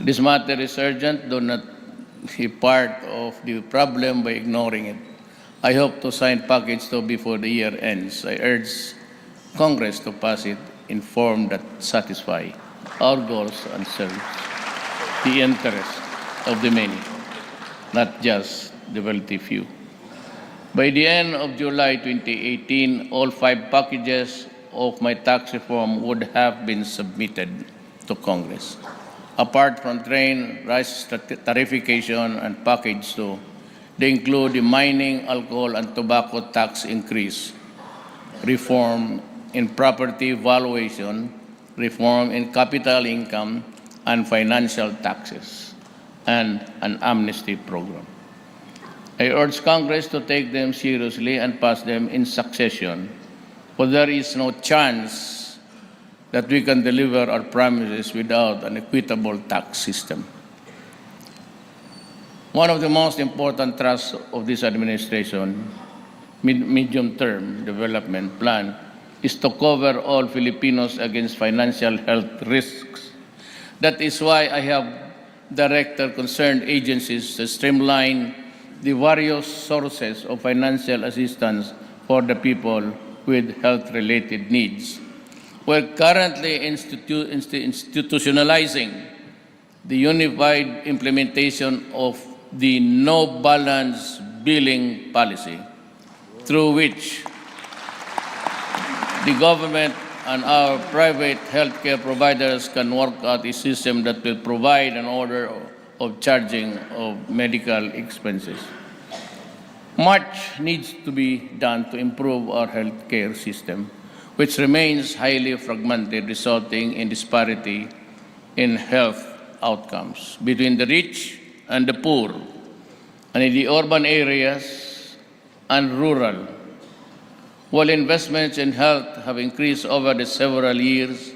This matter is urgent. Do not be part of the problem by ignoring it. I hope to sign package 2 before the year ends. I urge Congress to pass it in form that satisfy our goals and serves the interest of the many, not just the wealthy few. By the end of July 2018, all 5 packages of my tax reform would have been submitted to Congress. Apart from train, rice tariffication, and package 2, they include the mining, alcohol, and tobacco tax increase, reform in property valuation, reform in capital income and financial taxes, and an amnesty program. I urge Congress to take them seriously and pass them in succession, for there is no chance that we can deliver our promises without an equitable tax system. One of the most important thrusts of this administration, medium-term development plan, is to cover all Filipinos against financial health risks. That is why I have directed concerned agencies to streamline the various sources of financial assistance for the people with health-related needs. We're currently institutionalizing the unified implementation of the no-balance billing policy, through which the government and our private healthcare providers can work out a system that will provide an order of charging of medical expenses. Much needs to be done to improve our healthcare system, which remains highly fragmented, resulting in disparity in health outcomes between the rich and the poor, and in the urban areas and rural. While investments in health have increased over the several years,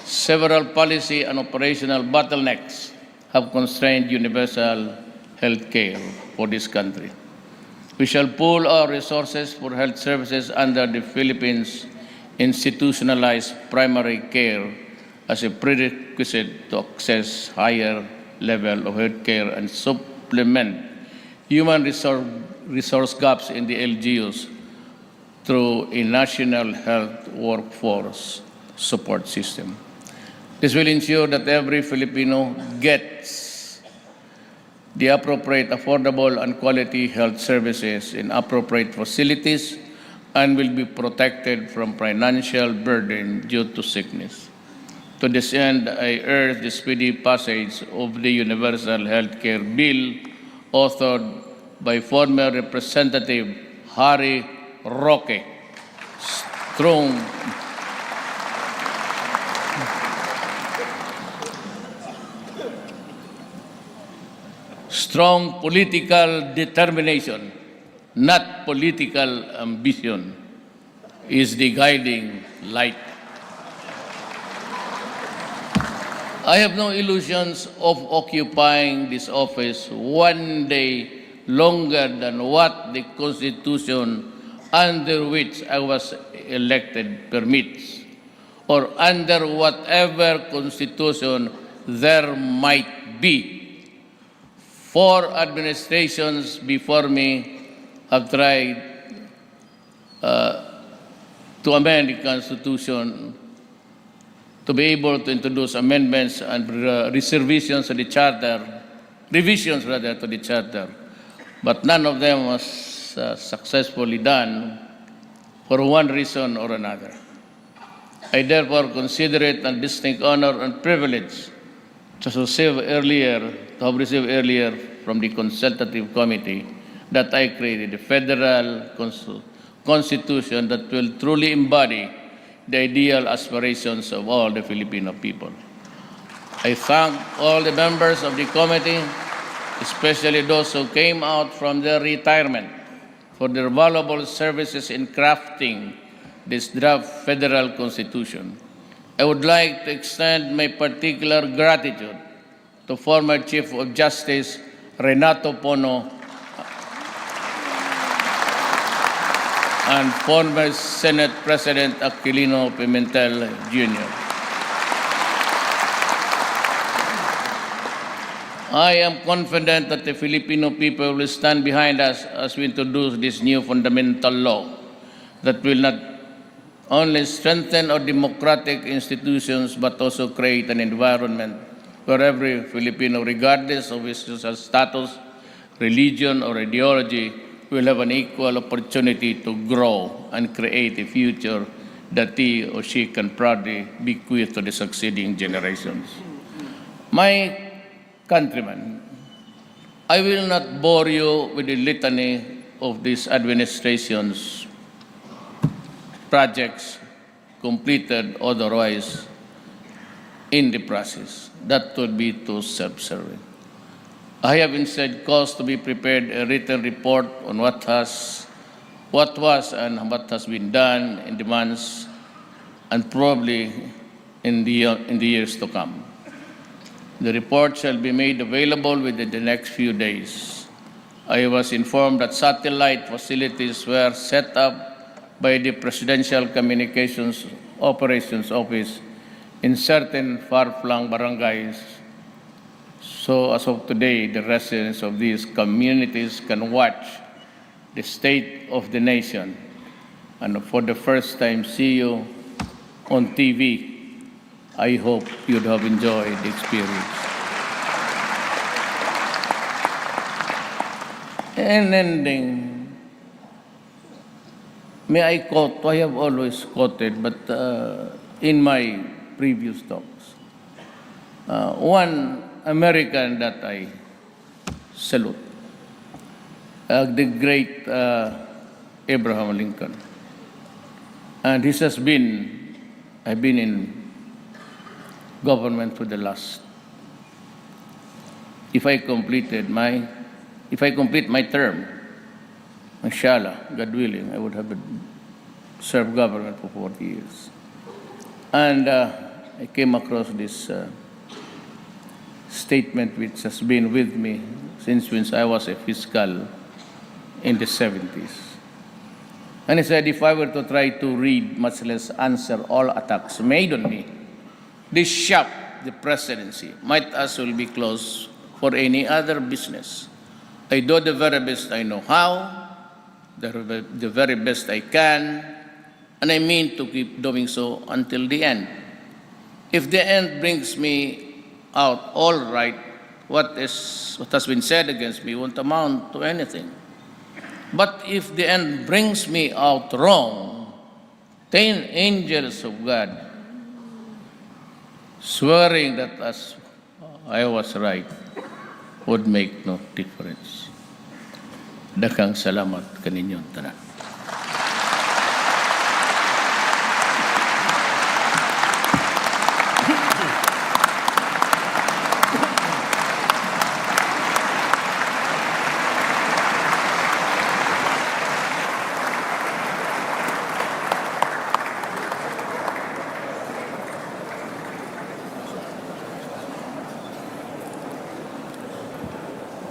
several policy and operational bottlenecks have constrained universal health care for this country. We shall pool our resources for health services under the Philippines Institutionalized Primary Care as a prerequisite to access higher level of health care and supplement human resource gaps in the LGUs through a national health workforce support system. This will ensure that every Filipino gets the appropriate, affordable, and quality health services in appropriate facilities and will be protected from financial burden due to sickness. To this end, I urge the speedy passage of the Universal Health Care Bill authored by former Representative Harry Roque. Strong political determination, not political ambition, is the guiding light. I have no illusions of occupying this office one day longer than what the Constitution under which I was elected permits, or under whatever constitution there might be. 4 administrations before me have tried to amend the Constitution to be able to introduce amendments and revisions to the Charter, but none of them was successfully done for one reason or another. I therefore consider it a distinct honor and privilege to have received earlier from the consultative committee that I created a federal constitution that will truly embody the ideal aspirations of all the Filipino people. I thank all the members of the committee, especially those who came out from their retirement, for their valuable services in crafting this draft federal constitution. I would like to extend my particular gratitude to former Chief of Justice Renato Pono and former Senate President Aquilino Pimentel Jr. I am confident that the Filipino people will stand behind us as we introduce this new fundamental law that will not only strengthen our democratic institutions but also create an environment where every Filipino, regardless of his social status, religion, or ideology, will have an equal opportunity to grow and create a future that he or she can proudly bequeath to the succeeding generations. My countrymen, I will not bore you with the litany of this administration's projects completed otherwise in the process. That would be too self-serving. I have instead caused to be prepared a written report on what was and what has been done in the months and probably in the years to come. The report shall be made available within the next few days. I was informed that satellite facilities were set up by the Presidential Communications Operations Office in certain far-flung barangays. So as of today, the residents of these communities can watch the state of the nation and for the first time see you on TV. I hope you'd have enjoyed the experience. In ending, may I quote, I have always quoted, but in my previous talks, one American that I salute, the great Abraham Lincoln. And this has been, I've been in government for the last, if I complete my term, inshallah, God willing, I would have served government for 40 years. And I came across this statement which has been with me since I was a fiscal in the 70s. And he said, if I were to try to read, much less answer all attacks made on me, this shop, the presidency, might as well be closed for any other business. I do the very best I know how, the very best I can, and I mean to keep doing so until the end. If the end brings me out all right, what has been said against me won't amount to anything. But if the end brings me out wrong, 10 angels of God swearing that as I was right would make no difference. Dakang salamat kaninyong tanan.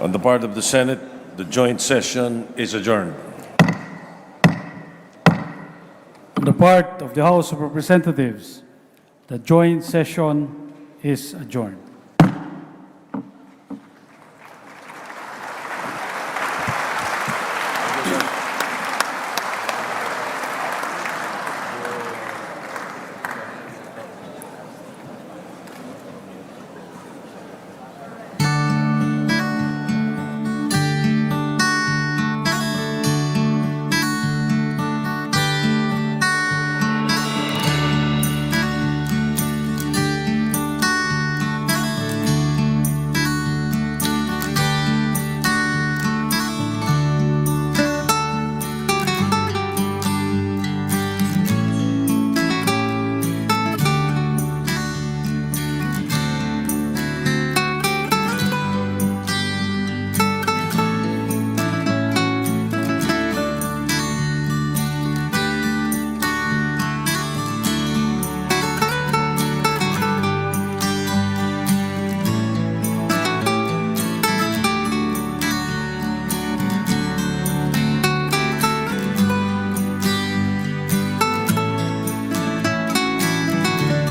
On the part of the Senate, the joint session is adjourned. On the part of the House of Representatives, the joint session is adjourned.